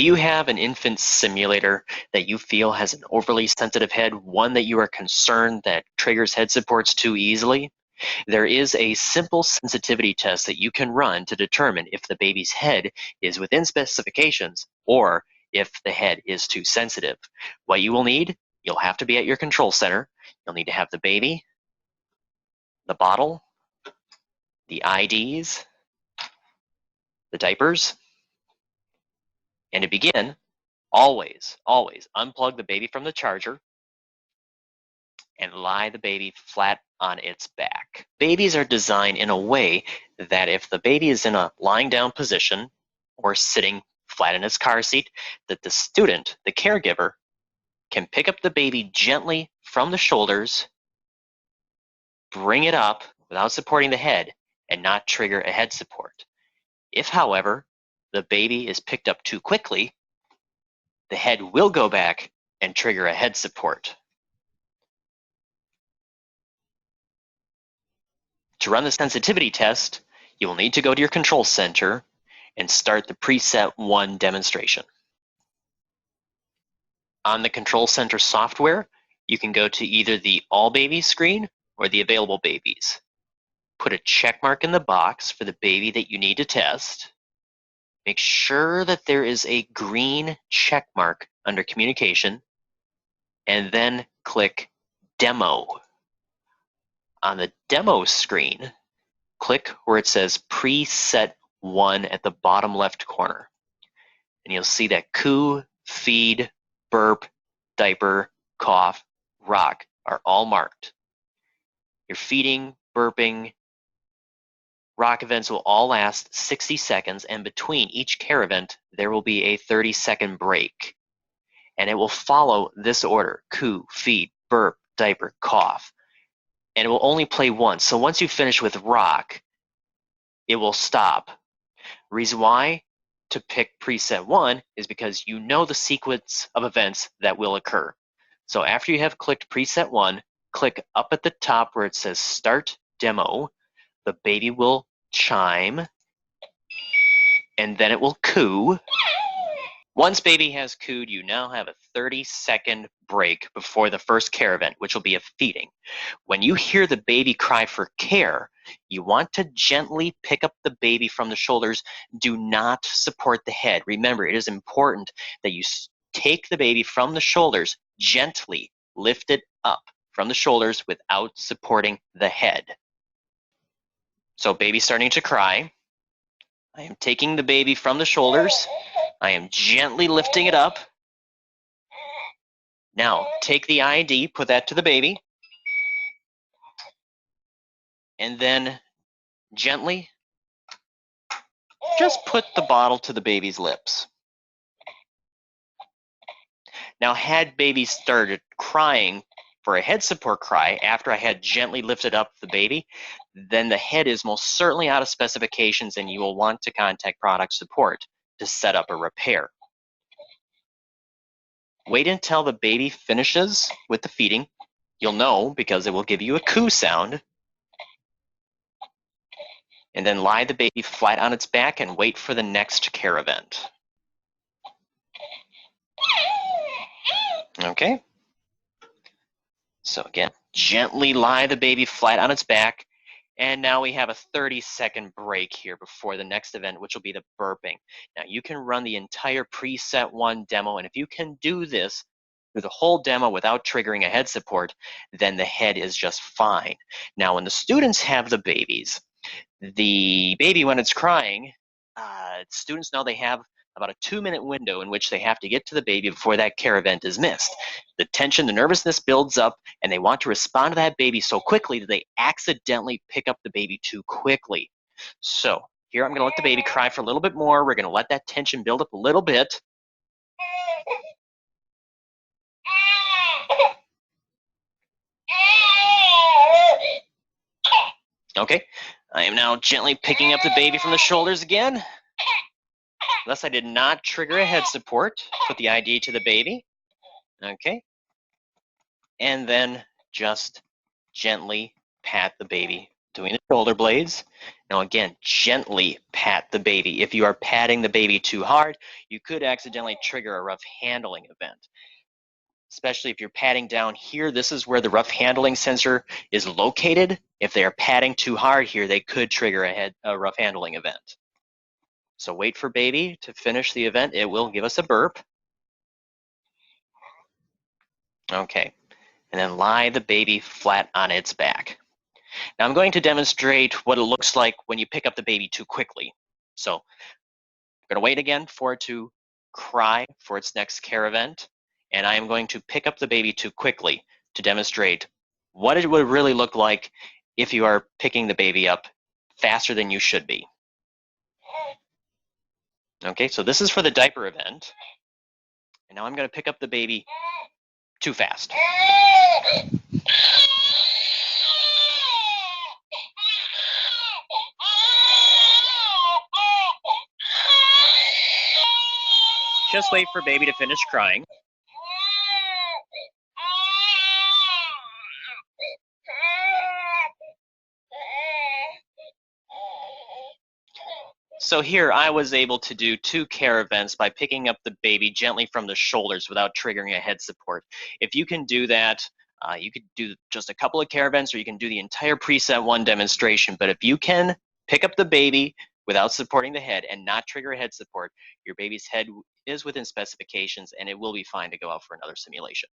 Do you have an infant simulator that you feel has an overly sensitive head, one that you are concerned that triggers head supports too easily? There is a simple sensitivity test that you can run to determine if the baby's head is within specifications or if the head is too sensitive. What you will need, you'll have to be at your control center. You'll need to have the baby, the bottle, the IDs, the diapers, and to begin, always unplug the baby from the charger and lie the baby flat on its back. Babies are designed in a way that if the baby is in a lying down position or sitting flat in its car seat, that the student, the caregiver, can pick up the baby gently from the shoulders, bring it up without supporting the head, and not trigger a head support. If, however, the baby is picked up too quickly, the head will go back and trigger a head support. To run the sensitivity test, you will need to go to your control center and start the preset 1 demonstration. On the control center software, you can go to either the All Babies screen or the Available Babies. Put a check mark in the box for the baby that you need to test. Make sure that there is a green check mark under Communication, and then click Demo. On the demo screen, click where it says Preset 1 at the bottom left corner. And you'll see that coo, feed, burp, diaper, cough, rock are all marked. Your feeding, burping, rock events will all last 60 seconds, and between each care event, there will be a 30-second break. And it will follow this order: coo, feed, burp, diaper, cough. And it will only play once. So once you finish with rock, it will stop. Reason why to pick preset 1 is because you know the sequence of events that will occur. So after you have clicked preset 1, click up at the top where it says Start Demo. The baby will chime, and then it will coo. Once baby has cooed, you now have a 30-second break before the first care event, which will be a feeding. When you hear the baby cry for care, you want to gently pick up the baby from the shoulders. Do not support the head. Remember, it is important that you take the baby from the shoulders, gently lift it up from the shoulders without supporting the head. So baby's starting to cry. I am taking the baby from the shoulders. I am gently lifting it up. Now, take the ID, put that to the baby, and then gently just put the bottle to the baby's lips. Now, had baby started crying for a head support cry after I had gently lifted up the baby, then the head is most certainly out of specifications, and you will want to contact product support to set up a repair. Wait until the baby finishes with the feeding. You'll know because it will give you a coo sound. And then lie the baby flat on its back and wait for the next care event. Okay? So again, gently lie the baby flat on its back. And now we have a 30-second break here before the next event, which will be the burping. Now you can run the entire preset 1 demo, and if you can do this through the whole demo without triggering a head support, then the head is just fine. Now when the students have the babies, the baby when it's crying, students know they have about a 2-minute window in which they have to get to the baby before that care event is missed. The tension, the nervousness builds up, and they want to respond to that baby so quickly that they accidentally pick up the baby too quickly. So here I'm going to let the baby cry for a little bit more. We're going to let that tension build up a little bit. Okay, I am now gently picking up the baby from the shoulders again. Thus, I did not trigger a head support. Put the ID to the baby. Okay. And then just gently pat the baby between the shoulder blades. Now again, gently pat the baby. If you are patting the baby too hard, you could accidentally trigger a rough handling event. Especially if you're patting down here, this is where the rough handling sensor is located. If they are patting too hard here, they could trigger a rough handling event. So wait for baby to finish the event. It will give us a burp. Okay, and then lie the baby flat on its back. Now I'm going to demonstrate what it looks like when you pick up the baby too quickly. So I'm going to wait again for it to cry for its next care event, and I am going to pick up the baby too quickly to demonstrate what it would really look like if you are picking the baby up faster than you should be. Okay, so this is for the diaper event, and now I'm going to pick up the baby too fast. Just wait for baby to finish crying. So here I was able to do 2 care events by picking up the baby gently from the shoulders without triggering a head support. If you can do that, you could do just a couple of care events, or you can do the entire preset 1 demonstration. But if you can pick up the baby without supporting the head and not trigger a head support, your baby's head is within specifications and it will be fine to go out for another simulation.